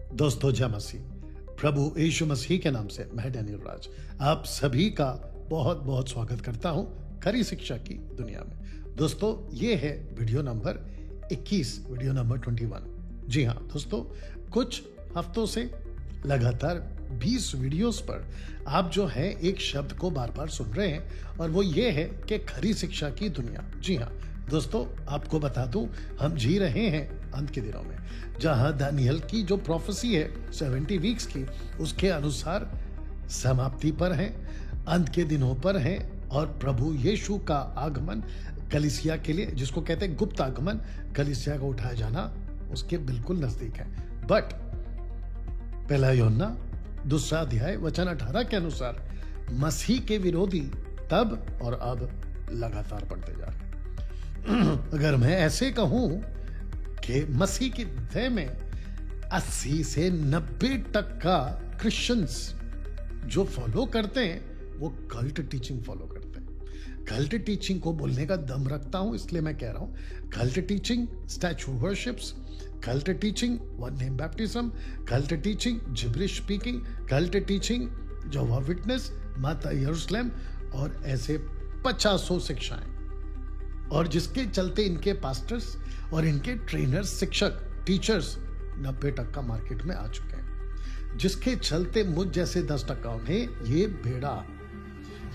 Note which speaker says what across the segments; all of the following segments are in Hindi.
Speaker 1: दोस्तों, जय मसीह। प्रभु यीशु मसीह के नाम से मैं डैनियल राज आप सभी का बहुत बहुत स्वागत करता हूं खरी शिक्षा की दुनिया में। दोस्तों, ये है वीडियो नंबर 21, वीडियो नंबर 21। जी हाँ दोस्तों, कुछ हफ्तों से लगातार 20 वीडियोस पर आप जो है एक शब्द को बार बार सुन रहे हैं और वो ये है कि खरी शिक्षा की दुनिया। जी हाँ दोस्तों, आपको बता दूं, हम जी रहे हैं अंत के दिनों में, जहां दानियल की जो प्रोफेसी है 70 वीक्स की, उसके अनुसार समाप्ति पर है, अंत के दिनों पर है और प्रभु यीशु का आगमन कलीसिया के लिए, जिसको कहते हैं गुप्त आगमन, कलीसिया को उठाया जाना उसके बिल्कुल नजदीक है। बट पहला यूहन्ना 2 अध्याय वचन 18 के अनुसार मसीह के विरोधी तब और अब लगातार बढ़ते जा रहे हैं। अगर मैं ऐसे कहूं कि मसीह की दया में 80 से 90% क्रिश्चियंस जो फॉलो करते हैं वो कल्ट टीचिंग फॉलो करते हैं। कल्ट टीचिंग को बोलने का दम रखता हूं, इसलिए मैं कह रहा हूं cult teaching, statue worships, cult teaching, one name baptism, cult teaching, gibberish speaking, cult teaching, जोवा विटनेस, माता यरूशलेम और ऐसे 50 शिक्षाएं, और जिसके चलते इनके पास्टर्स और इनके ट्रेनर्स, शिक्षक, टीचर्स 90% मार्केट में आ चुके हैं, जिसके चलते मुझ जैसे 10% ने ये बेड़ा,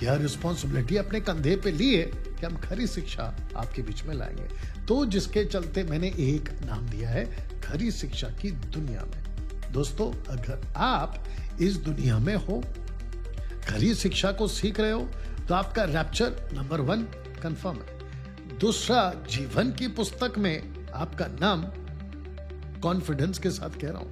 Speaker 1: यह रिस्पॉन्सिबिलिटी अपने कंधे पे ली है कि हम खरी शिक्षा आपके बीच में लाएंगे। तो जिसके चलते मैंने एक नाम दिया है खरी शिक्षा की दुनिया में। दोस्तों, अगर आप इस दुनिया में हो, खरी शिक्षा को सीख रहे हो, तो आपका रैप्चर नंबर 1 कंफर्म है। दूसरा, जीवन की पुस्तक में आपका नाम, कॉन्फिडेंस के साथ कह रहा हूं,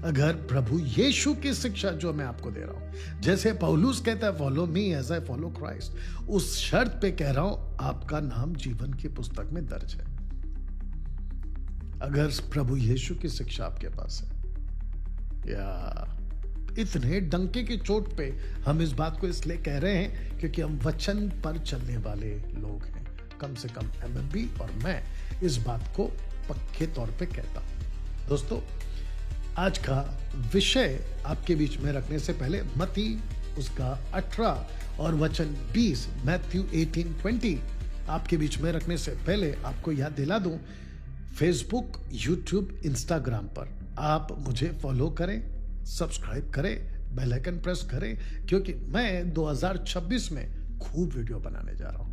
Speaker 1: अगर प्रभु यीशु की शिक्षा जो मैं आपको दे रहा हूं, जैसे पौलुस कहता है follow me as I follow Christ, उस शर्त पे कह रहा हूं आपका नाम जीवन की पुस्तक में दर्ज है। अगर प्रभु यीशु की शिक्षा आपके पास है, या इतने डंके की चोट पे हम इस बात को इसलिए कह रहे हैं क्योंकि हम वचन पर चलने वाले लोग हैं। कम से कम एमएमबी और मैं इस बात को पक्के तौर पे कहता हूं। दोस्तों, आज का विषय आपके बीच में रखने से पहले मत्ती उसका 18 और वचन 20, मैथ्यू 18:20 आपके बीच में रखने से पहले आपको याद दिला दूं, फेसबुक, यूट्यूब, इंस्टाग्राम पर आप मुझे फॉलो करें, सब्सक्राइब करें, बेल आइकन प्रेस करें, क्योंकि मैं 2026 में खूब वीडियो बनाने जा रहा हूं।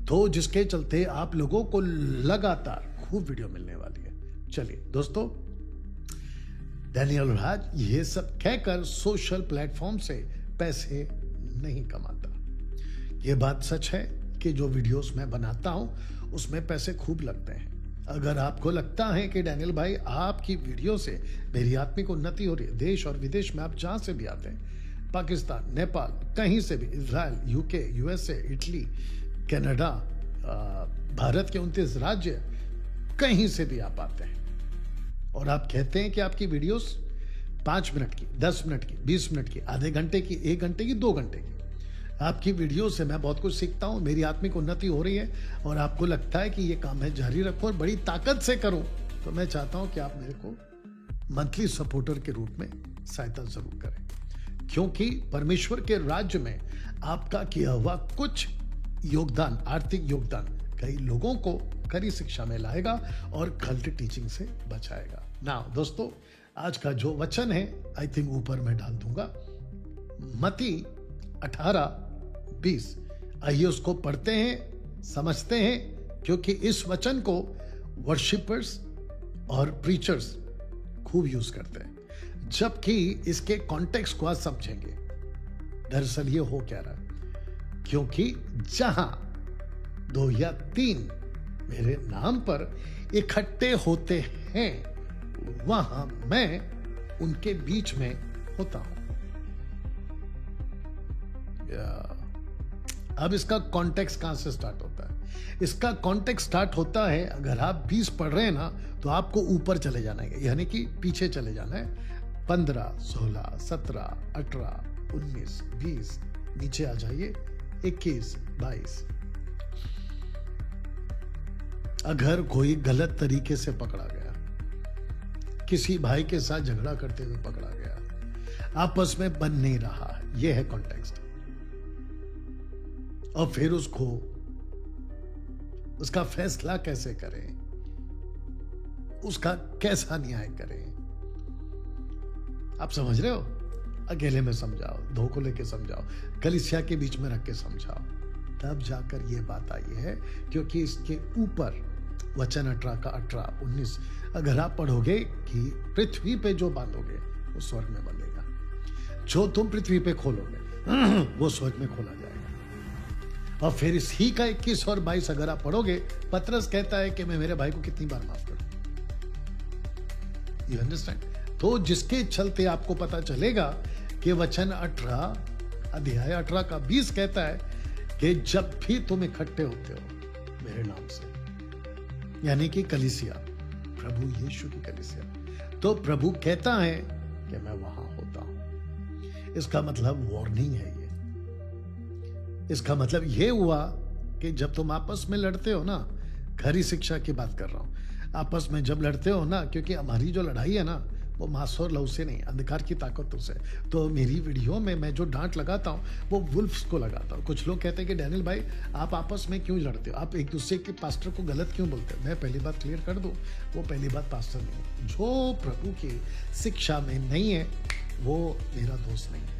Speaker 1: तो जिसके चलते आप लोगों को लगातार खूब वीडियो मिलने वाली है। चलिए दोस्तों, डैनियल राज ये सब कहकर सोशल प्लेटफॉर्म से पैसे नहीं कमाता। ये बात सच है कि जो वीडियोस मैं बनाता हूं उसमें पैसे खूब लगते हैं। अगर आपको लगता है कि डैनियल भाई आपकी वीडियो से मेरी आत्मिक उन्नति हो रही है, देश और विदेश में आप जहां से भी आते हैं, पाकिस्तान, नेपाल, कहीं से भी, Israel, UK, USA, Italy, Canada, Bharat के 29 राज्य, कहीं से भी आप आते हैं और आप कहते हैं कि आपकी वीडियोस 5 मिनट की, 10 मिनट की, 20 मिनट की, आधे घंटे की, 1 घंटे की, 2 घंटे की, आपकी वीडियो से मैं बहुत कुछ सीखता हूं, मेरी आत्मिक उन्नति हो रही है और आपको लगता है कि ये काम मैं जारी रखूं और बड़ी ताकत से करूं, तो मैं चाहता हूं कि आप मेरे को मंथली सपोर्टर के रूप में सहायता जरूर करें, क्योंकि परमेश्वर के राज्य में आपका किया हुआ कुछ योगदान, आर्थिक योगदान, कई लोगों को खरी शिक्षा में लाएगा और कल्ट टीचिंग से बचाएगा। नाउ दोस्तों, आज का जो वचन है, आई थिंक ऊपर मैं डाल दूंगा, मत्ती 18:20। आइए उसको पढ़ते हैं, समझते हैं, क्योंकि इस वचन को वर्शिपर्स और प्रीचर्स खूब यूज करते हैं, जबकि इसके कॉन्टेक्स्ट को आज समझेंगे। दरअसल ये हो क्या रहा है, क्योंकि जहां 2 या 3 मेरे नाम पर इकट्ठे होते हैं, वहां मैं उनके बीच में होता हूं। अब इसका कॉन्टेक्स्ट कहां से स्टार्ट होता है? इसका कॉन्टेक्स्ट स्टार्ट होता है, अगर आप 20 पढ़ रहे हैं ना, तो आपको ऊपर चले जाना है, यानी कि पीछे चले जाना है। 15, 16, 17, 18, 19, 20, नीचे आ जाइए 21, 22। अगर कोई गलत तरीके से पकड़ा गया किसी भाई के साथ झगड़ा करते हुए पकड़ा गया, आपस में बन नहीं रहा है, यह है कॉन्टेक्स्ट। और फिर उसका फैसला कैसे करें, उसका कैसा न्याय करें, आप समझ रहे हो? अकेले में समझाओ, दो को लेके समझाओ, कलीसिया के बीच में रख के समझाओ, तब जाकर ये बात आई है। क्योंकि इसके ऊपर वचन 18 का 18-19 अगर आप पढ़ोगे कि पृथ्वी पे जो बांधोगे वो स्वर्ग में बंधेगा, जो तुम पृथ्वी पे खोलोगे वो स्वर्ग में खोला जाएगा। और फिर इसी का 21 और 22 अगर आप पढ़ोगे, पतरस कहता है कि मैं मेरे भाई को कितनी बार माफ करूं। You understand? तो जिसके चलते आपको पता चलेगा कि वचन 18 अध्याय 18 का 20 कहता है कि जब भी तुम इकट्ठे होते हो मेरे नाम से, यानी कि कलीसिया, प्रभु यीशु की कलीसिया, तो प्रभु कहता है कि मैं वहां होता हूं। इसका मतलब वार्निंग है ये। इसका मतलब ये हुआ कि जब तुम आपस में लड़ते हो ना, खरी शिक्षा की बात कर रहा हूं, आपस में जब लड़ते हो ना, क्योंकि हमारी जो लड़ाई है ना वो मांस और लहू से नहीं, अंधकार की ताकतों से। तो मेरी वीडियो में मैं जो डांट लगाता हूँ वो वुल्फ्स को लगाता हूँ। कुछ लोग कहते हैं कि डैनियल भाई आप आपस में क्यों लड़ते हो, आप एक दूसरे के पास्टर को गलत क्यों बोलते हो? मैं पहली बात क्लियर कर दूं, वो पहली बात पास्टर नहीं है। जो प्रभु की शिक्षा में नहीं है वो मेरा दोस्त नहीं है।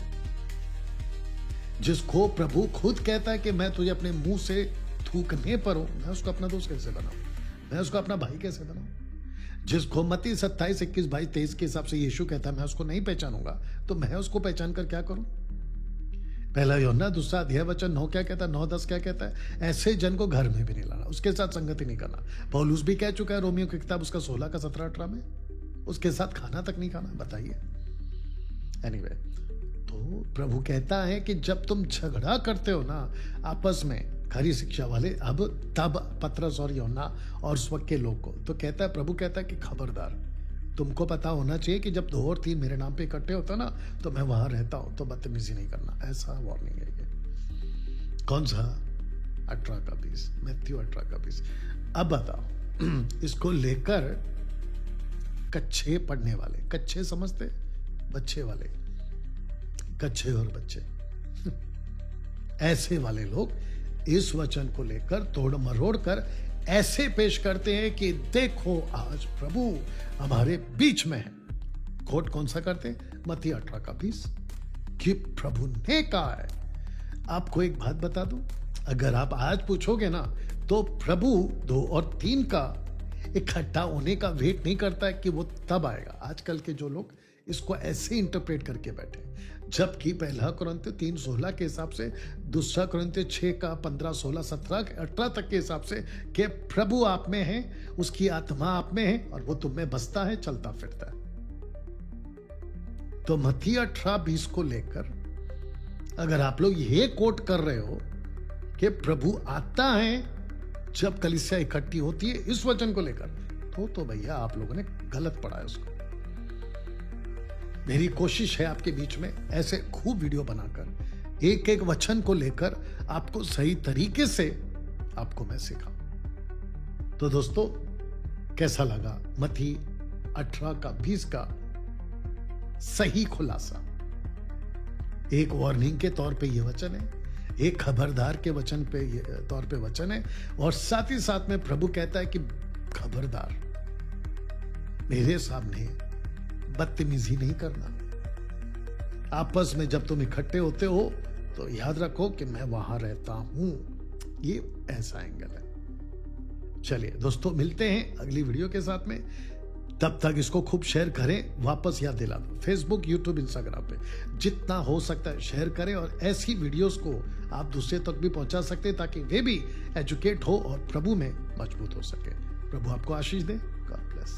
Speaker 1: जिसको प्रभु खुद कहता है कि मैं तुझे अपने मुंह से थूकने पर हूं, मैं उसको अपना दोस्त कैसे बनाऊं? मैं उसको अपना भाई कैसे बनाऊं? जिसको मत्ती 27, 21, 22, 23 के हिसाब से यीशु कहता है मैं उसको नहीं पहचानूंगा, तो मैं उसको पहचान कर क्या करूं? पहला यूहन्ना 2 अध्याय वचन 9 क्या कहता है, 9-10 क्या कहता है? ऐसे जन को घर में भी नहीं लाना, उसके साथ संगति नहीं करना। पौलुस भी कह चुका है रोमियो की किताब उसका 16 का 17-18 में, उसके साथ खाना तक नहीं खाना। बताइए। एनीवे, तो प्रभु कहता है कि जब तुम झगड़ा करते हो ना आपस में, खरी शिक्षा वाले, अब तब पतरस और यूहन्ना और उस वक्त के लोग को, तो कहता है, प्रभु कहता है कि खबरदार, तुमको पता होना चाहिए कि जब 2 और 3 मेरे नाम पे इकट्ठे होता ना तो मैं वहां रहता हूं, तो बदतमीजी नहीं करना। ऐसा वार्निंग है ये। कौन सा? 18 का 20, मैथ्यू 18 का 20। अब बताओ, इसको लेकर कच्चे पढ़ने वाले, कच्चे समझते, बच्चे वाले, कच्चे और बच्चे ऐसे वाले लोग इस वचन को लेकर तोड़ मरोड़ कर ऐसे पेश करते हैं कि देखो आज प्रभु हमारे बीच में है। कोट कौन सा करते हैं? मत्ती 18 का 20 कि प्रभु ने कहा है। आपको एक बात बता दूं, अगर आप आज पूछोगे ना तो प्रभु 2 और 3 का इकट्ठा होने का वेट नहीं करता है कि वो तब आएगा। आजकल के जो लोग इसको ऐसे इंटरप्रेट करके बैठे, जबकि पहला कुरिन्थियों 3:16 के हिसाब से, दूसरा कुरिन्थियों 6 का 15, 16, 17, 18 तक के हिसाब से कि प्रभु आप में है, उसकी आत्मा आप में है और वो तुम में बसता है, चलता फिरता है। तो मत्ती 18-20 को लेकर अगर आप लोग ये कोट कर रहे हो कि प्रभु आता है जब कलीसिया इकट्ठी होती है, इस वचन को लेकर, तो भैया आप लोगों ने गलत पढ़ा है उसको। मेरी कोशिश है आपके बीच में ऐसे खूब वीडियो बनाकर एक एक वचन को लेकर आपको सही तरीके से आपको मैं सिखाऊं। तो दोस्तों, कैसा लगा मत्ती 18 का 20 का सही खुलासा? एक वार्निंग के तौर पे ये वचन है, एक खबरदार के वचन पे तौर पे वचन है, और साथ ही साथ में प्रभु कहता है कि खबरदार, मेरे सामने बदतमीजी नहीं करना। आपस में जब तुम इकट्ठे होते हो तो याद रखो कि मैं वहां रहता हूं। ये ऐसा एंगल है। चलिए दोस्तों, मिलते हैं अगली वीडियो के साथ में। तब तक इसको खूब शेयर करें। वापस याद दिला दो, फेसबुक, यूट्यूब, इंस्टाग्राम पे जितना हो सकता है शेयर करें, और ऐसी वीडियोस को आप दूसरे तक भी पहुंचा सकते हैं ताकि वे भी एजुकेट हो और प्रभु में मजबूत हो सके। प्रभु आपको आशीष दे। God bless.